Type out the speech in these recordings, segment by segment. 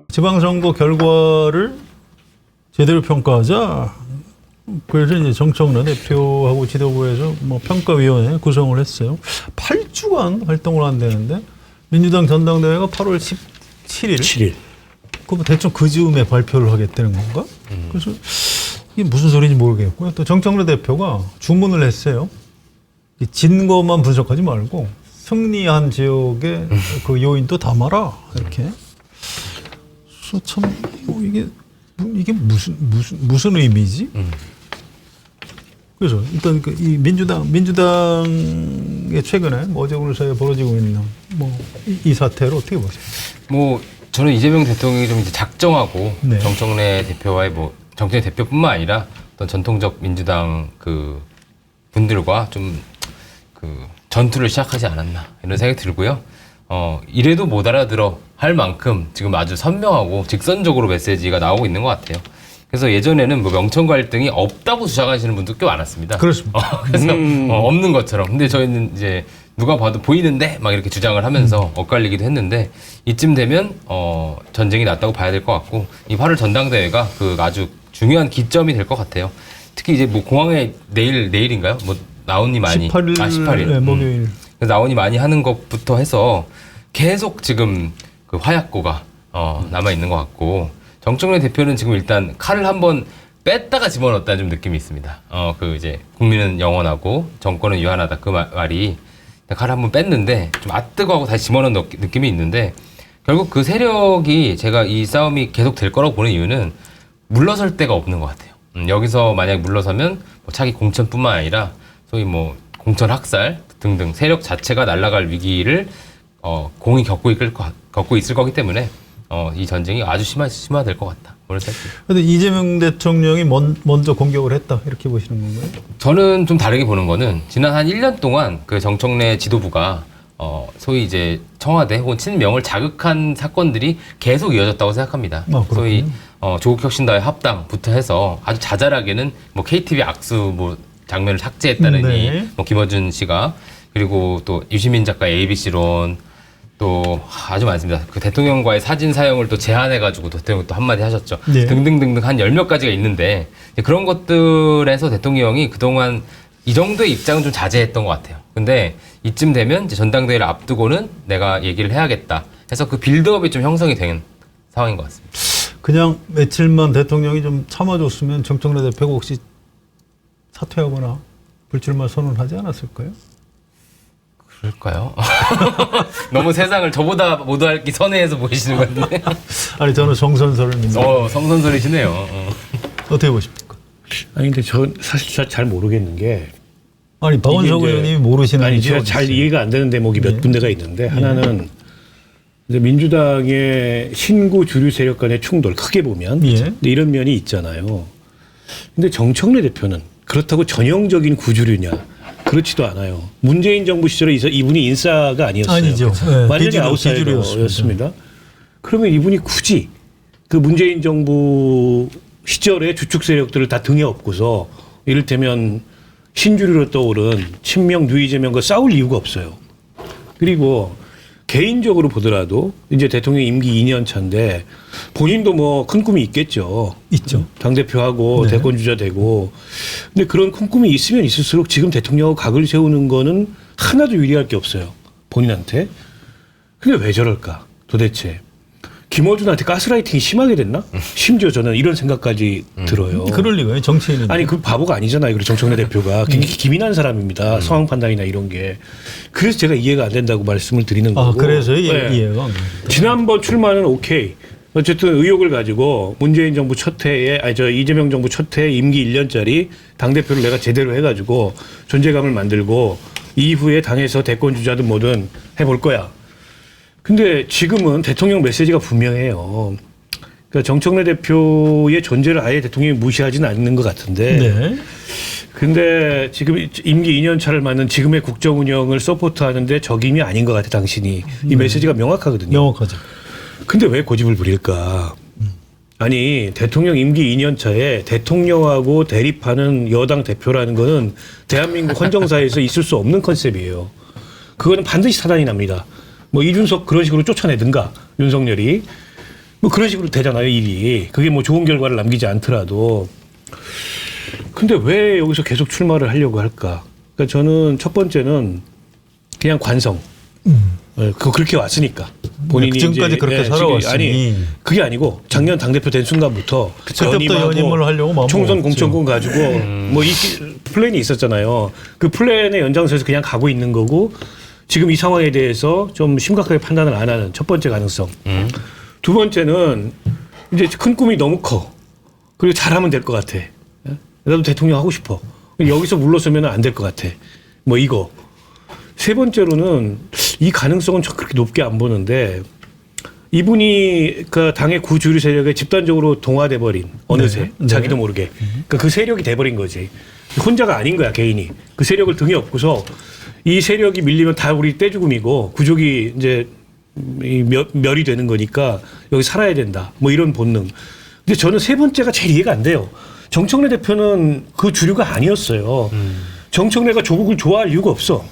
지방선거 결과를 제대로 평가하자. 그래서 이제 정청래 대표하고 지도부에서 뭐 평가위원회 구성을 했어요. 8주간 활동을 한다는데 민주당 전당대회가 8월 17일. 7일. 그 대충 그 즈음에 발표를 하겠다는 건가? 그래서 이게 무슨 소리인지 모르겠고요. 또 정청래 대표가 주문을 했어요. 진 것만 분석하지 말고 승리한 지역의 그 요인도 담아라 이렇게. 그래서 참 이게 무슨 의미지? 그래서 일단 이 민주당의 최근에 어제 오늘 사이에 벌어지고 있는 뭐 이 사태를 어떻게 보세요? 뭐 저는 이재명 대통령이 좀 이제 작정하고 네. 정청래 대표와의 뭐 정청래 대표뿐만 아니라 어떤 전통적 민주당 그 분들과 좀 그 전투를 시작하지 않았나 이런 생각이 들고요. 이래도 못 알아들어 할 만큼 지금 아주 선명하고 직선적으로 메시지가 나오고 있는 것 같아요. 그래서 예전에는 뭐 명천 갈등이 없다고 주장하시는 분도 꽤 많았습니다. 그렇습니다. 그래서 없는 것처럼. 근데 저희는 이제 누가 봐도 보이는데 막 이렇게 주장을 하면서 엇갈리기도 했는데 이쯤 되면 전쟁이 났다고 봐야 될 것 같고 이 8월 전당대회가 그 아주 중요한 기점이 될 것 같아요. 특히 이제 뭐 공항에 내일인가요? 뭐 나온이 많이 18일. 네, 목요일. 그래서 나온이 많이 하는 것부터 해서 계속 지금 그 화약고가 남아 있는 것 같고 정청래 대표는 지금 일단 칼을 한번 뺐다가 집어넣었다는 좀 느낌이 있습니다. 그 이제 국민은 영원하고 정권은 유한하다 그 말이 칼을 한번 뺐는데 좀 아뜨거하고 다시 집어넣은 느낌이 있는데 결국 그 세력이 제가 이 싸움이 계속 될 거라고 보는 이유는 물러설 데가 없는 것 같아요. 여기서 만약 물러서면 뭐 차기 공천뿐만 아니라 소위 뭐 공천 학살 등등 세력 자체가 날아갈 위기를 공이 겪고 있을 거기 때문에 이 전쟁이 아주 심화될 것 같다. 그런데 이재명 대통령이 먼저 공격을 했다 이렇게 보시는 건가요? 저는 좀 다르게 보는 거는 지난 한 1년 동안 그 정청래 지도부가 소위 이제 청와대 혹은 친명을 자극한 사건들이 계속 이어졌다고 생각합니다. 소위 조국혁신당의 합당부터 해서 아주 자잘하게는 뭐 KTV 악수 뭐 장면을 삭제했다느니 네. 뭐 김어준 씨가 그리고 또 유시민 작가의 ABC론 또 아주 많습니다. 그 대통령과의 사진 사용을 또 제한해가지고 대통령이 또 한마디 하셨죠. 네. 등등등등 한 10몇 가지가 있는데 그런 것들에서 대통령이 그동안 이 정도의 입장은 좀 자제했던 것 같아요. 근데 이쯤 되면 이제 전당대회를 앞두고는 내가 얘기를 해야겠다 해서 그 빌드업이 좀 형성이 된 상황인 것 같습니다. 그냥 며칠만 대통령이 좀 참아줬으면 정청래 대표가 혹시 사퇴하거나 불출마 선언하지 않았을까요? 그럴까요? 너무 세상을 저보다 못 알기 선회해서 보이시는 건데. 아니 저는 성선설을 믿는. 성선설이시네요. 어떻게 보십니까? 아니 근데 저 사실 잘 모르겠는 게 아니 박원석 의원님이 모르시는 아니 게 제가 어디 잘 있어요? 이해가 안 되는 대목이 몇 군데가 있는데 하나는 이제 민주당의 신구 주류 세력 간의 충돌 크게 보면 예. 근데 이런 면이 있잖아요. 근데 정청래 대표는 그렇다고 전형적인 구주류냐? 그렇지도 않아요. 문재인 정부 시절에 이분이 인싸가 아니었어요. 아니죠. 네, 완전히 아웃사이더였습니다. 그러면 이분이 굳이 그 문재인 정부 시절의 주축 세력들을 다 등에 업고서 이를테면 신주류로 떠오른 친명 누이재명과 싸울 이유가 없어요. 그리고 개인적으로 보더라도 이제 대통령 임기 2년 차인데 본인도 뭐 큰 꿈이 있겠죠. 있죠. 당대표하고 네. 대권주자 되고. 근데 그런 큰 꿈이 있으면 있을수록 지금 대통령하고 각을 세우는 거는 하나도 유리할 게 없어요. 본인한테. 근데 왜 저럴까 도대체. 김어준한테 가스라이팅이 심하게 됐나? 심지어 저는 이런 생각까지 들어요. 그럴 리가요. 정치인은. 아니 그 바보가 아니잖아요. 그리고 정청래 대표가 기민한 사람입니다. 상황 판단이나 이런 게. 그래서 제가 이해가 안 된다고 말씀을 드리는 거고. 그래서 네. 이해가 안 됩니다. 지난번 출마는 오케이. 어쨌든 의혹을 가지고 문재인 정부 첫 해에 이재명 정부 첫 해 임기 1년짜리 당대표를 내가 제대로 해가지고 존재감을 만들고 이후에 당에서 대권 주자든 뭐든 해볼 거야. 근데 지금은 대통령 메시지가 분명해요. 그러니까 정청래 대표의 존재를 아예 대통령이 무시하지는 않는 것 같은데. 네. 근데 지금 임기 2년 차를 맞는 지금의 국정 운영을 서포트하는데 적임이 아닌 것 같아 당신이. 이 메시지가 명확하거든요. 명확하죠. 근데 왜 고집을 부릴까? 아니 대통령 임기 2년 차에 대통령하고 대립하는 여당 대표라는 거는 대한민국 헌정사에서 있을 수 없는 컨셉이에요. 그거는 반드시 사단이 납니다. 뭐 이준석 그런 식으로 쫓아내든가 윤석열이. 뭐 그런 식으로 되잖아요, 일이. 그게 뭐 좋은 결과를 남기지 않더라도. 근데 왜 여기서 계속 출마를 하려고 할까? 그러니까 저는 첫 번째는 그냥 관성. 그거 그렇게 왔으니까. 본인이 지금까지 이제, 그렇게 지금 살아왔으니. 아니, 그게 아니고 작년 당대표 된 순간부터 그때부터 연임을 하려고 마음 총선 먹었죠. 공천권 가지고 뭐 이 플랜이 있었잖아요. 그 플랜의 연장선에서 그냥 가고 있는 거고 지금 이 상황에 대해서 좀 심각하게 판단을 안 하는 첫 번째 가능성. 두 번째는 이제 큰 꿈이 너무 커. 그리고 잘하면 될 것 같아. 나도 대통령 하고 싶어. 여기서 물러서면 안 될 것 같아. 뭐 이거. 세 번째로는 이 가능성은 저 그렇게 높게 안 보는데 이분이 그 당의 구주류 세력에 집단적으로 동화돼 버린 어느새 네. 자기도 모르게 그러니까 그 세력이 돼버린 거지. 혼자가 아닌 거야 개인이. 그 세력을 등에 업고서 이 세력이 밀리면 다 우리 떼죽음이고 구족이 이제 멸이 되는 거니까 여기 살아야 된다. 뭐 이런 본능. 근데 저는 세 번째가 제일 이해가 안 돼요. 정청래 대표는 그 주류가 아니었어요. 정청래가 조국을 좋아할 이유가 없어.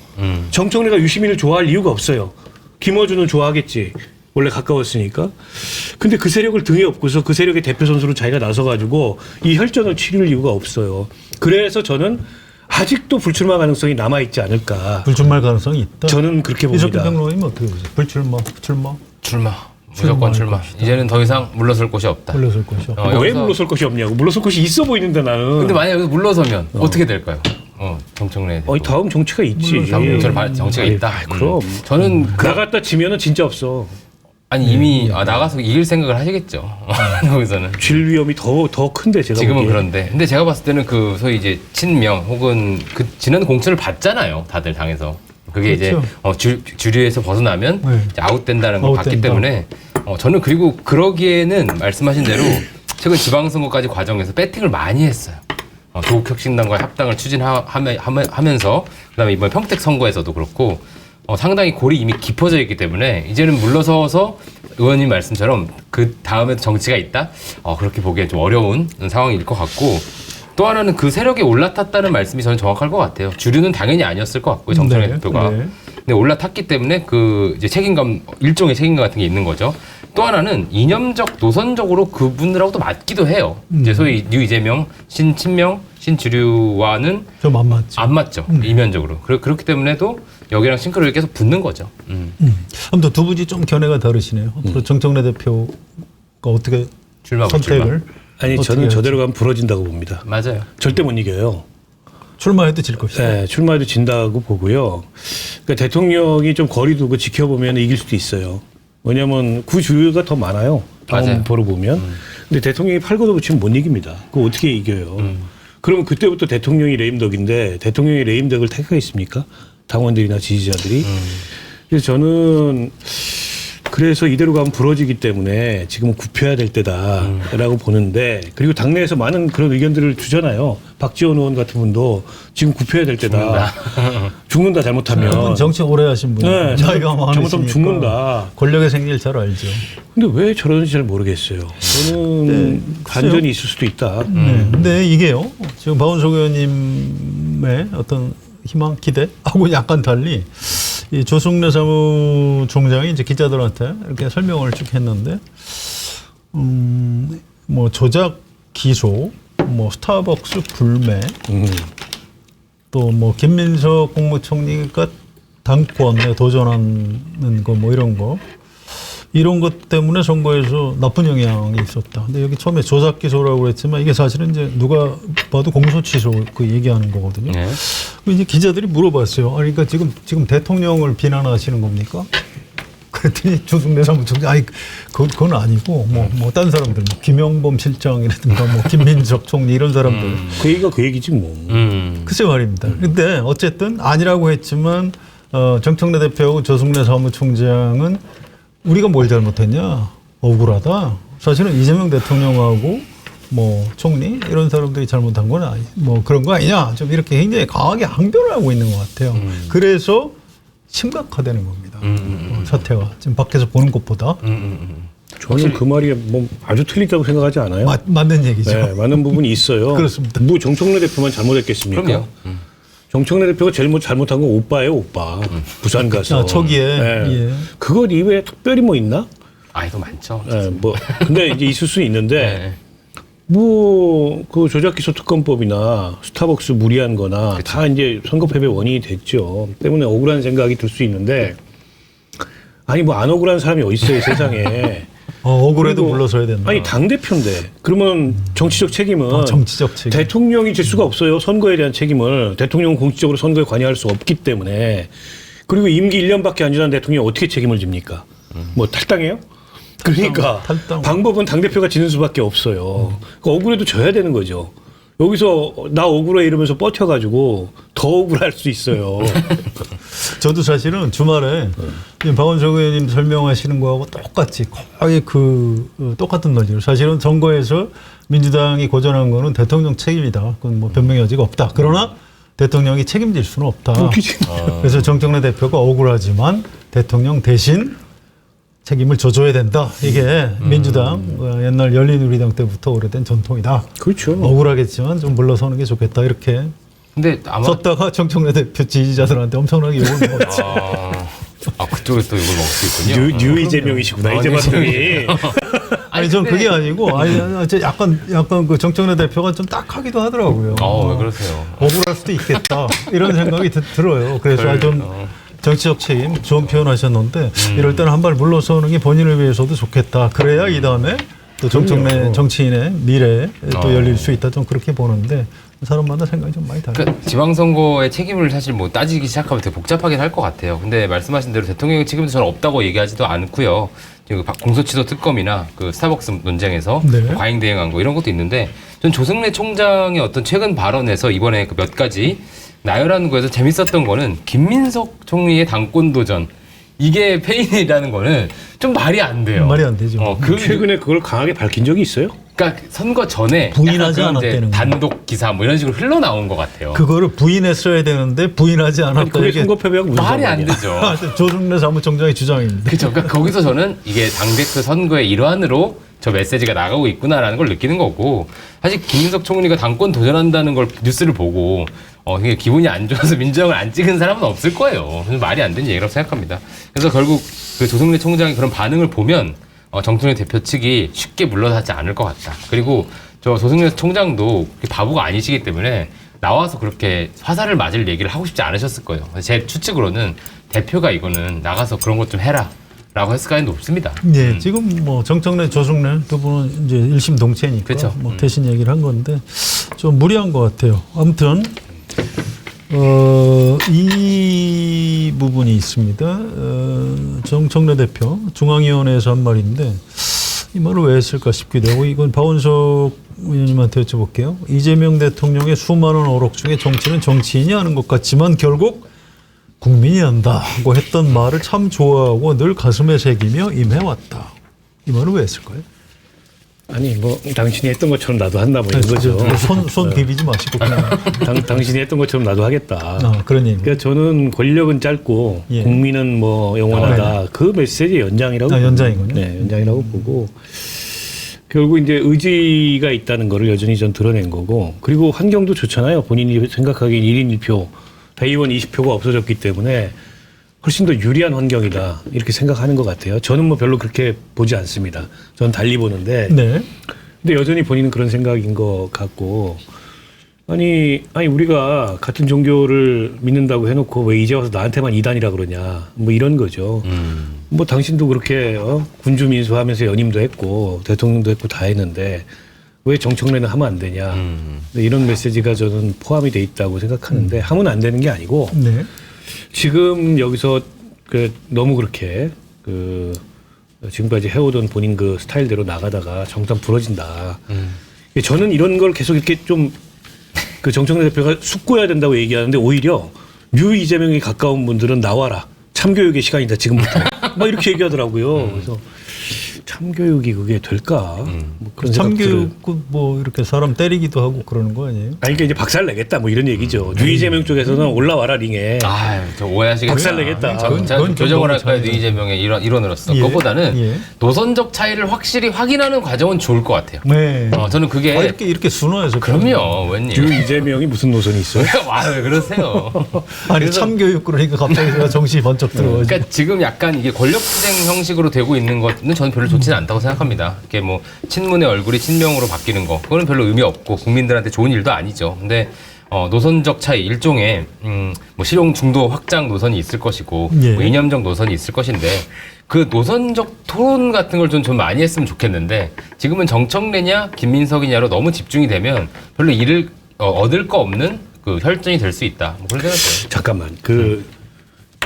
정청래가 유시민을 좋아할 이유가 없어요. 김어준은 좋아하겠지. 원래 가까웠으니까. 근데 그 세력을 등에 업고서 그 세력의 대표 선수로 자기가 나서가지고 이 혈전을 치를 이유가 없어요. 그래서 저는 아직도 불출마 가능성이 남아있지 않을까. 불출마 가능성이 있다. 저는 그렇게 이석규 봅니다. 평론가님 어떻게 보세요? 불출마, 출마, 출마. 무조건 출마. 것이다. 이제는 더 이상 물러설 곳이 없다. 물러설 것이요. 왜 여기서- 물러설 것이 없냐고. 물러설 것이 있어 보이는데 나는. 근데 만약에 여기서 물러서면 어떻게 될까요? 정청래. 아니, 다음 정치가 있지. 다음 정치가 있다. 아이, 그럼. 저는 나갔다 지면은 진짜 없어. 아니 이미 나가서 이길 생각을 하시겠죠. 거기서는. 질 위험이 더 큰데 제가 지금은 보기에. 그런데. 근데 제가 봤을 때는 그 소위 이제 친명 혹은 그 지난 공천을 받잖아요. 다들 당에서. 그게 그렇죠. 이제 주류에서 벗어나면 네. 이제 아웃된다는 걸 봤기 아웃된다. 때문에 저는 그리고 그러기에는 말씀하신 대로 최근 지방선거까지 과정에서 배팅을 많이 했어요. 조국혁신당과의 합당을 추진하면서 그다음에 이번 평택 선거에서도 그렇고 상당히 골이 이미 깊어져 있기 때문에 이제는 물러서서 의원님 말씀처럼 그 다음에 정치가 있다? 그렇게 보기엔 좀 어려운 상황일 것 같고 또 하나는 그 세력에 올라탔다는 말씀이 저는 정확할 것 같아요. 주류는 당연히 아니었을 것 같고요. 정청래 네, 대표가. 네. 근데 올라탔기 때문에 그 이제 책임감, 일종의 책임감 같은 게 있는 거죠. 또 하나는 이념적, 노선적으로 그분들하고도 맞기도 해요. 이제 소위 뉴 이재명, 신친명, 신주류와는 좀 안 맞죠. 안 맞죠. 이면적으로. 그렇기 때문에도 여기랑 싱크로를 계속 붙는 거죠. 아무튼 두 분이 좀 견해가 다르시네요. 앞으로 정청래 대표가 어떻게 출마 선택을 아니, 어떻게 저는 할지. 저대로 가면 부러진다고 봅니다. 맞아요. 절대 못 이겨요. 출마해도 질 것이다. 네, 출마해도 진다고 보고요. 그러니까 대통령이 좀 거리 두고 지켜보면 이길 수도 있어요. 왜냐하면 구주류가 더 많아요. 다음 맞아요. 보러 보면. 근데 대통령이 팔고도 붙이면 못 이깁니다. 그거 어떻게 이겨요. 그러면 그때부터 대통령이 레임덕인데 대통령이 레임덕을 택하겠습니까? 당원들이나 지지자들이. 그래서 저는 그래서 이대로 가면 부러지기 때문에 지금은 굽혀야 될 때다라고 보는데 그리고 당내에서 많은 그런 의견들을 주잖아요. 박지원 의원 같은 분도 지금 굽혀야 될 때다. 죽는다 잘못하면. 그분 정치 오래 하신 분이 네, 나이가 많으시니까 잘못하면 죽는다. 권력의 생리를 잘 알죠. 근데 왜 저러는지 잘 모르겠어요. 저는 반전이 있을 수도 있다. 네. 근데 이게요. 지금 박원석 의원님의 어떤 희망, 기대하고 약간 달리 이 조승래 사무총장이 이제 기자들한테 이렇게 설명을 쭉 했는데, 뭐 조작 기소, 뭐 스타벅스 불매, 또 뭐 김민석 국무총리가 당권에 도전하는 거 뭐 이런 것 때문에 선거에서 나쁜 영향이 있었다. 근데 여기 처음에 조작 기소라고 했지만 이게 사실은 이제 누가 봐도 공소 취소 그 얘기하는 거거든요. 네. 이제 기자들이 물어봤어요. 아니, 그러니까 지금 대통령을 비난하시는 겁니까? 그랬더니 조승래 사무총장, 아니, 그건 아니고, 딴 사람들, 뭐, 김영범 실장이라든가, 뭐, 김민석 총리 이런 사람들. 그 얘기가 그 얘기지 뭐. 글쎄 말입니다. 근데 어쨌든 아니라고 했지만, 정청래 대표하고 조승래 사무총장은 우리가 뭘 잘못했냐? 억울하다. 사실은 이재명 대통령하고 뭐 총리 이런 사람들이 잘못한 건 아니, 뭐 그런 거 아니냐? 좀 이렇게 굉장히 강하게 항변을 하고 있는 것 같아요. 그래서 심각화되는 겁니다. 사태가 지금 밖에서 보는 것보다 저는 그 말이 뭐 아주 틀리다고 생각하지 않아요. 맞는 얘기죠. 네, 많은 부분이 있어요. 그렇습니다. 뭐 정청래 대표만 잘못했겠습니까? 그럼요. 정청래 대표가 제일 잘못한 건 오빠예요, 오빠. 부산 가서. 초기에. 네. 예. 그것 이외에 특별히 뭐 있나? 이거 많죠. 예, 뭐 근데 이제 있을 수 있는데 네. 뭐 그 조작기소 특검법이나 스타벅스 무리한 거나 그쵸. 다 이제 선거 패배 원인이 됐죠. 때문에 억울한 생각이 들 수 있는데 아니 뭐 안 억울한 사람이 어디 있어요 세상에. 억울해도 그리고 물러서야 된다. 아니 당 대표인데 그러면 정치적 책임은 정치적 책임. 대통령이 질 수가 없어요. 선거에 대한 책임을 대통령은 공식적으로 선거에 관여할 수 없기 때문에. 그리고 임기 1년밖에 안 지난 대통령이 어떻게 책임을 집니까? 뭐 탈당해요? 그러니까 탈당. 방법은 당대표가 지는 수밖에 없어요. 그러니까 억울해도 져야 되는 거죠. 여기서 나 억울해 이러면서 버텨가지고 더 억울할 수 있어요. 저도 사실은 주말에 박원석 의원님 설명하시는 거하고 똑같이 거의 똑같은 논리로 사실은 선거에서 민주당이 고전한 거는 대통령 책임이다. 그건 뭐 변명의 여지가 없다. 그러나 대통령이 책임질 수는 없다. 그래서 정청래 대표가 억울하지만 대통령 대신 책임을 져줘야 된다. 이게 민주당 옛날 열린우리당 때부터 오래된 전통이다. 그렇죠. 억울하겠지만 좀 물러서는 게 좋겠다. 이렇게 근데 아마 썼다가 정청래 대표 지지자들한테 엄청나게 욕을 먹었죠. 그쪽에서 또 이걸 먹을 수 있군요. 뉴 이재명이시구나. 이제 봤더니. 아니 전 그게 아니고 약간 그 정청래 대표가 좀 딱하기도 하더라고요. 왜 그러세요? 억울할 수도 있겠다 이런 생각이 들어요. 그래서 좀 정치적 책임 좋은 표현하셨는데 이럴 때는 한 발 물러서는 게 본인을 위해서도 좋겠다. 그래야 이 다음에 또 정청래 정치인의 미래에 또 열릴 수 있다. 좀 그렇게 보는데 사람마다 생각이 좀 많이 다르죠. 그러니까 지방선거의 책임을 사실 뭐 따지기 시작하면 되게 복잡하긴 할 것 같아요. 근데 말씀하신 대로 대통령의 책임도 저는 없다고 얘기하지도 않고요. 지금 공소치도 특검이나 그 스타벅스 논쟁에서 네. 과잉 대응한 거 이런 것도 있는데 전 조승래 총장의 어떤 최근 발언에서 이번에 그 몇 가지 나열하는 거에서 재밌었던 거는 김민석 총리의 당권 도전 이게 페인이라는 거는 좀 말이 안 돼요. 말이 안 되죠. 최근에 그걸 강하게 밝힌 적이 있어요? 그러니까 선거 전에 부인하지 약간 그런 이제 않았다는 단독 기사 뭐 이런 식으로 흘러나온 것 같아요. 그거를 부인했어야 되는데 부인하지 않았다. 그게 이게 선거 패배하고 무슨 말이 안 상관이야? 되죠. 조승래 사무총장의 주장입니다. 그렇죠. 그러니까 거기서 저는 이게 당대표 선거의 일환으로 저 메시지가 나가고 있구나라는 걸 느끼는 거고 사실 김민석 총리가 당권 도전한다는 걸 뉴스를 보고 이게 기분이 안 좋아서 민주당을 안 찍은 사람은 없을 거예요. 말이 안 되는 얘기라고 생각합니다. 그래서 결국 그 조승래 총장의 그런 반응을 보면 정청래 대표 측이 쉽게 물러나지 않을 것 같다. 그리고 저 조승래 총장도 바보가 아니시기 때문에 나와서 그렇게 화살을 맞을 얘기를 하고 싶지 않으셨을 거예요. 제 추측으로는 대표가 이거는 나가서 그런 것 좀 해라. 라고 했을 가능성이 높습니다. 네, 지금 뭐 정청래, 조승래 두 분은 이제 일심 동체니까 그쵸. 뭐 대신 얘기를 한 건데 좀 무리한 것 같아요. 아무튼 이 부분이 있습니다. 정청래 대표 중앙위원회에서 한 말인데 이 말을 왜 했을까 싶기도 하고 이건 박원석 의원님한테 여쭤볼게요. 이재명 대통령의 수많은 어록 중에 정치는 정치인이 하는 것 같지만 결국 국민이 한다고 했던 말을 참 좋아하고 늘 가슴에 새기며 임해왔다. 이 말을 왜 했을까요? 아니 뭐 당신이 했던 것처럼 나도 한다 뭐 이런 거죠. 손 비비지 마시고 그냥. 당신이 했던 것처럼 나도 하겠다. 그런 얘기. 그러니까 저는 권력은 짧고 예. 국민은 뭐 영원하다. 그 메시지 연장이라고. 연장이군요. 네, 연장이라고 보고 결국 이제 의지가 있다는 거를 여전히 전 드러낸 거고 그리고 환경도 좋잖아요. 본인이 생각하기엔 1인 1표, 대의원 20표가 없어졌기 때문에 훨씬 더 유리한 환경이다 이렇게 생각하는 것 같아요. 저는 뭐 별로 그렇게 보지 않습니다. 저는 달리 보는데 네. 근데 여전히 본인은 그런 생각인 것 같고 아니 우리가 같은 종교를 믿는다고 해놓고 왜 이제 와서 나한테만 이단이라 그러냐 뭐 이런 거죠. 뭐 당신도 그렇게 군주 민수하면서 연임도 했고 대통령도 했고 다 했는데 왜 정청래는 하면 안 되냐 이런 메시지가 저는 포함이 돼 있다고 생각하는데 하면 안 되는 게 아니고 네. 지금 여기서 너무 그렇게 지금까지 해오던 본인 그 스타일대로 나가다가 정상 부러진다. 저는 이런 걸 계속 이렇게 좀 그 정청래 대표가 숙고해야 된다고 얘기하는데 오히려 뉴 이재명에 가까운 분들은 나와라. 참교육의 시간이다 지금부터. 막 이렇게 얘기하더라고요. 그래서 참교육이 그게 될까? 뭐 그런 생각들을. 참교육 뭐 이렇게 사람 때리기도 하고 그러는 거 아니에요? 아니 그러니까 이제 박살 내겠다 뭐 이런 얘기죠. 유이재명 쪽에서는 올라와라 링에. 저 오해하시겠다. 박살 내겠다. 제가 좀 교정을 할까요? 이재명의 일원으로서. 예. 그것보다는 예. 노선적 차이를 확실히 확인하는 과정은 좋을 것 같아요. 네. 저는 그게 이렇게 순화해서 그럼요. 웬일. 유이재명이 무슨 노선이 있어요? 와, 왜 그러세요? 아니 그래서- 참교육 그러니까 갑자기 제가 정신이 번쩍 들어가지고. 그러니까 지금 약간 이게 권력투쟁 형식으로 되고 있는 것은 저는 별로 좋지는 않다고 생각합니다. 이게 뭐 친문의 얼굴이 친명으로 바뀌는 거, 그거는 별로 의미 없고 국민들한테 좋은 일도 아니죠. 근데 노선적 차이, 일종의 뭐 실용 중도 확장 노선이 있을 것이고 예. 뭐 이념적 노선이 있을 것인데 그 노선적 토론 같은 걸 좀 많이 했으면 좋겠는데 지금은 정청래냐 김민석이냐로 너무 집중이 되면 별로 일을 얻을 거 없는 그 혈전이 될 수 있다. 뭐 그런 생각이에요. 잠깐만 그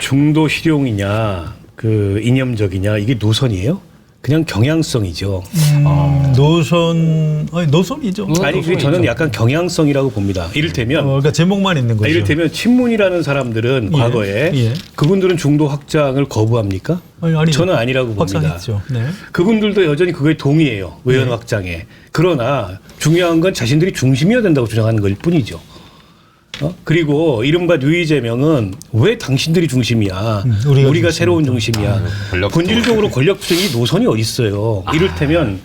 중도 실용이냐 그 이념적이냐 이게 노선이에요? 그냥 경향성이죠. 노선이죠. 아니 그 저는 약간 경향성이라고 봅니다. 이를테면 그러니까 제목만 있는 거죠. 이를테면 친문이라는 사람들은 예. 과거에 예. 그분들은 중도 확장을 거부합니까? 아니, 저는 아니라고 봅니다. 확산했죠. 네. 그분들도 여전히 그거에 동의해요. 외연 확장에. 그러나 중요한 건 자신들이 중심이어야 된다고 주장하는 걸 뿐이죠. 그리고 이른바 유이재명은 왜 당신들이 중심이야? 우리가 새로운 중심이야. 권력 본질적으로 권력투쟁이 노선이 어디 있어요? 이를테면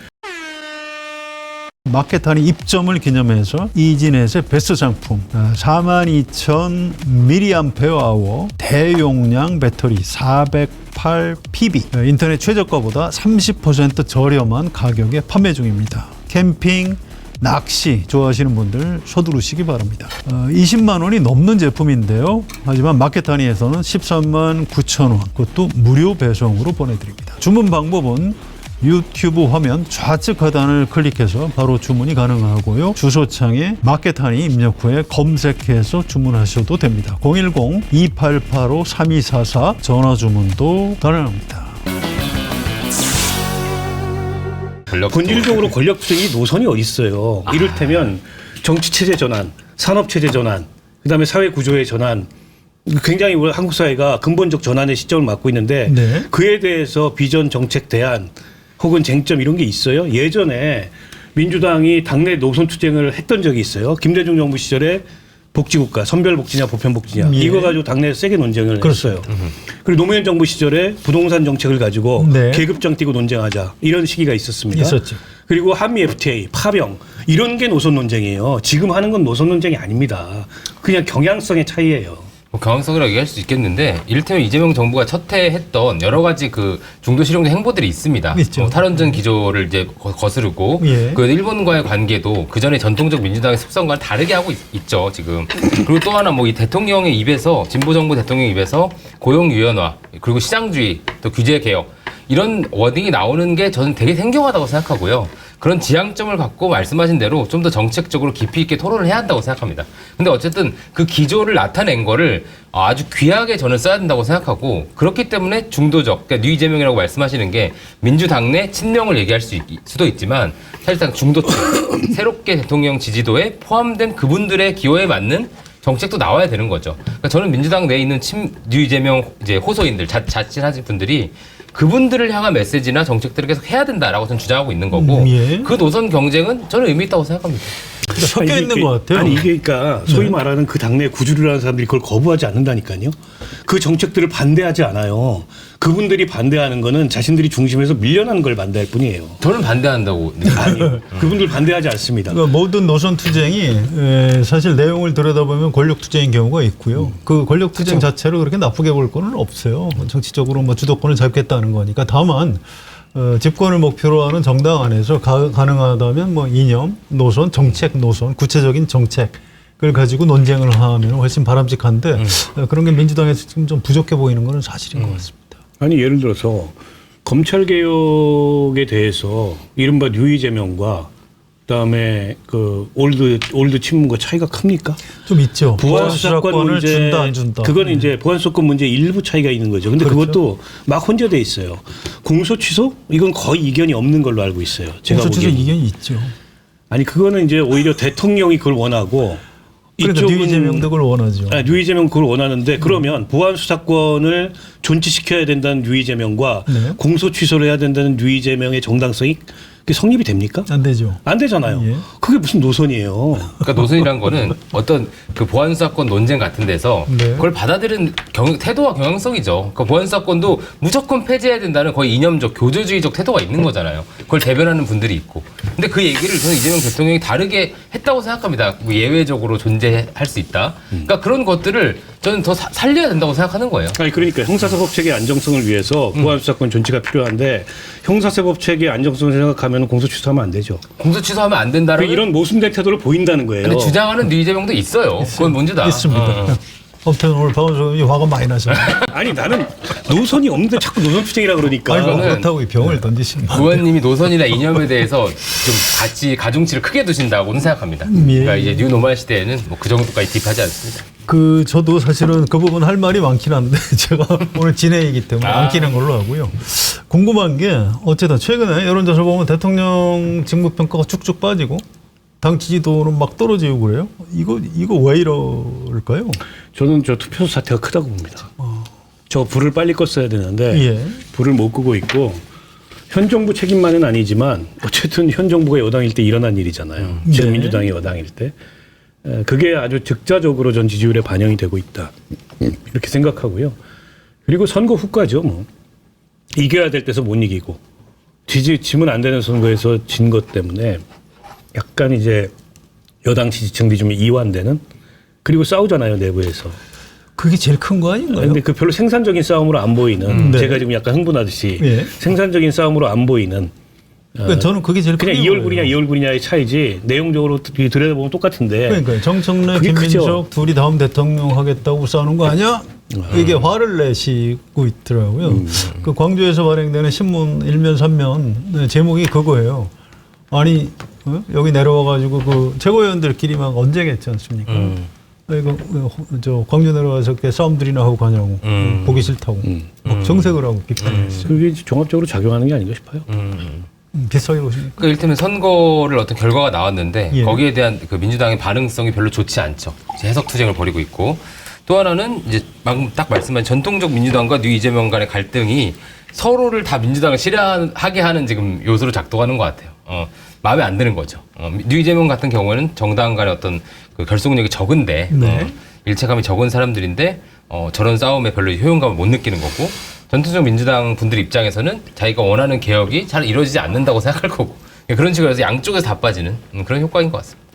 마켓하니 입점을 기념해서 이지넷의 베스트 상품 42,000mAh 대용량 배터리 408PB 인터넷 최저가보다 30% 저렴한 가격에 판매 중입니다. 캠핑 낚시 좋아하시는 분들 서두르시기 바랍니다. 20만 원이 넘는 제품인데요. 하지만 마켓하니에서는 13만 9천 원, 그것도 무료 배송으로 보내드립니다. 주문 방법은 유튜브 화면 좌측 하단을 클릭해서 바로 주문이 가능하고요. 주소창에 마켓하니 입력 후에 검색해서 주문하셔도 됩니다. 010-2885-3244 전화 주문도 가능합니다. 본질적으로 권력투쟁이 노선이 어디 있어요? 이를테면 정치체제 전환, 산업체제 전환, 그다음에 사회구조의 전환, 굉장히 우리 한국 사회가 근본적 전환의 시점을 맞고 있는데 네. 그에 대해서 비전, 정책, 대안 혹은 쟁점 이런 게 있어요. 예전에 민주당이 당내 노선 투쟁을 했던 적이 있어요. 김대중 정부 시절에 복지국가, 선별복지냐 보편복지냐 예. 이거 가지고 당내에서 세게 논쟁을 했어요. 그리고 노무현 정부 시절에 부동산 정책을 가지고 네. 계급장 띄고 논쟁하자 이런 시기가 있었습니다. 있었죠. 그리고 한미 FTA, 파병 이런 게 노선 논쟁이에요. 지금 하는 건 노선 논쟁이 아닙니다. 그냥 경향성의 차이예요. 뭐 경향성이라고 얘기할 수 있겠는데 이를테면 이재명 정부가 첫 해 했던 여러 가지 그 중도 실용적 행보들이 있습니다. 있죠. 탈원전 기조를 이제 거스르고 예. 그 일본과의 관계도 그 전에 전통적 민주당의 습성과는 다르게 하고 있죠 지금. 그리고 또 하나 뭐 이 대통령의 입에서 진보 정부 대통령 입에서 고용 유연화 그리고 시장주의 또 규제 개혁 이런 워딩이 나오는 게 저는 되게 생경하다고 생각하고요. 그런 지향점을 갖고 말씀하신 대로 좀 더 정책적으로 깊이 있게 토론을 해야 한다고 생각합니다. 근데 어쨌든 그 기조를 나타낸 거를 아주 귀하게 저는 써야 된다고 생각하고 그렇기 때문에 중도적, 그러니까 유이재명이라고 말씀하시는 게 민주당 내 친명을 얘기할 수도 있지만 사실상 중도층, 새롭게 대통령 지지도에 포함된 그분들의 기호에 맞는 정책도 나와야 되는 거죠. 그러니까 저는 민주당 내에 있는 유이재명 이제 호소인들, 자친하신 분들이 그분들을 향한 메시지나 정책들을 계속 해야 된다라고 저는 주장하고 있는 거고 예. 그 노선 경쟁은 저는 의미 있다고 생각합니다. 섞여 있는 것 같아요. 아니 이게 그러니까 소위 말하는 그 당내 구주를 하는 사람들이 그걸 거부하지 않는다니까요. 그 정책들을 반대하지 않아요. 그분들이 반대하는 거는 자신들이 중심에서 밀려나는 걸 반대할 뿐이에요. 저는 반대한다고. 아니요. 그분들 반대하지 않습니다. 그러니까 모든 노선 투쟁이 사실 내용을 들여다보면 권력 투쟁인 경우가 있고요. 그 권력 투쟁 자체를 그렇게 나쁘게 볼 거는 없어요. 정치적으로 뭐 주도권을 잡겠다는 거니까. 다만 집권을 목표로 하는 정당 안에서 가능하다면 뭐 이념, 노선, 정책, 노선, 구체적인 정책을 가지고 논쟁을 하면 훨씬 바람직한데 그런 게 민주당에서 지금 좀 부족해 보이는 것은 사실인 것 같습니다. 아니 예를 들어서 검찰 개혁에 대해서 이른바 유이재명과 그다음에 그 올드 친문과 차이가 큽니까? 좀 있죠. 부안 수사권 문제 준다 안 준다. 그건 이제 부안 수사권 문제 일부 차이가 있는 거죠. 근데 그렇죠. 그것도 막 혼재돼 있어요. 공소 취소 이건 거의 이견이 없는 걸로 알고 있어요. 제가 공소 취소 보기에는. 이견이 있죠. 아니 그거는 이제 오히려 대통령이 그걸 원하고 그러니까 이쪽은 뉴 이재명도 그걸 원하죠. 뉴 이재명 그걸 원하는데 그러면 보안 수사권을 존치시켜야 된다는 뉴 이재명과 네. 공소 취소를 해야 된다는 뉴 이재명의 정당성이 그게 성립이 됩니까? 안 되죠. 안 되잖아요. 예. 그게 무슨 노선이에요? 그러니까 노선이란 거는 어떤 그 보안수사권 논쟁 같은 데서 네. 그걸 받아들인 태도와 경향성이죠. 그러니까 보안수사권도 무조건 폐지해야 된다는 거의 이념적 교조주의적 태도가 있는 거잖아요. 그걸 대변하는 분들이 있고. 근데 그 얘기를 저는 이재명 대통령이 다르게 했다고 생각합니다. 뭐 예외적으로 존재할 수 있다. 그러니까 그런 것들을 저는 더 살려야 된다고 생각하는 거예요. 아니 그러니까 형사사법 체계 안정성을 위해서 보안 수사권 존치가 필요한데 형사사법 체계 안정성을 생각하면 공소 취소하면 안 되죠. 공소 취소하면 안 된다는 이런 모순된 태도를 보인다는 거예요. 근데 주장하는 뉴 이재명도 있어요. 그건 문제다. 있습니다. 아무튼 오늘 박원순이 화가 많이 나셨네요. 아니 나는 노선이 없는데 자꾸 노선 투쟁이라 그러니까. 아이고, 저는 그렇다고 이 병을 던지시면 안 돼요. 의원님이 노선이나 이념에 대해서 좀 같이 가중치를 크게 두신다고는 생각합니다. 예. 그러니까 이제 뉴 노멀 시대에는 뭐 그 정도까지 딥하지 않습니다. 저도 사실은 그 부분 할 말이 많긴 한데 제가 오늘 진행이기 때문에 안기는 걸로 하고요. 궁금한 게 어쨌든 최근에 여론조사 보면 대통령 직무평가가 쭉쭉 빠지고 당 지지도는 막 떨어지고 그래요. 이거 왜 이럴까요? 저는 저 투표 사태가 크다고 봅니다. 저 불을 빨리 껐어야 되는데 예. 불을 못 끄고 있고 현 정부 책임만은 아니지만 어쨌든 현 정부가 여당일 때 일어난 일이잖아요. 지금 네. 민주당이 여당일 때. 그게 아주 즉자적으로 전 지지율에 반영이 되고 있다. 이렇게 생각하고요. 그리고 선거 후까죠. 뭐. 이겨야 될 때서 못 이기고 지면 안 되는 선거에서 진 것 때문에 약간 이제 여당 지지층들이 좀 이완되는 그리고 싸우잖아요. 내부에서. 그게 제일 큰 거 아닌가요? 근데 그 별로 생산적인 싸움으로 안 보이는 네. 제가 지금 약간 흥분하듯이 예. 생산적인 싸움으로 안 보이는 그러니까 저는 그게 제일 그냥 크게 이 보여요. 얼굴이냐 이 얼굴이냐의 차이지 내용적으로 들여다보면 똑같은데 그러니까요. 정청래, 그게 김민석 크죠. 둘이 다음 대통령 하겠다고 싸우는 거 아니야? 이게 화를 내시고 있더라고요. 그 광주에서 발행되는 신문 1면 3면 제목이 그거예요. 아니 여기 내려와가지고 그 최고위원들끼리 막 언쟁했지 않습니까? 이거 저 광주 내려와서 이렇게 싸움들이나 하고 가냐고 보기 싫다고 막 정색을 하고 비판했어요. 그게 종합적으로 작용하는 게 아닌가 싶어요. 비슷하게 보십니까? 그러니까 이를테면 선거를 어떤 결과가 나왔는데 예. 거기에 대한 그 민주당의 반응성이 별로 좋지 않죠. 이제 해석 투쟁을 벌이고 있고 또 하나는 이제 방금 딱 말씀한 전통적 민주당과 뉴 이재명 간의 갈등이 서로를 다 민주당을 싫어하게 하는 지금 요소로 작동하는 것 같아요. 마음에 안 드는 거죠. 뉴 이재명 같은 경우에는 정당 간의 어떤 그 결속력이 적은데 네. 일체감이 적은 사람들인데 저런 싸움에 별로 효용감을 못 느끼는 거고 전통적 민주당 분들 입장에서는 자기가 원하는 개혁이 잘 이루어지지 않는다고 생각할 거고 그런 식으로 해서 양쪽에서 다 빠지는 그런 효과인 것 같습니다.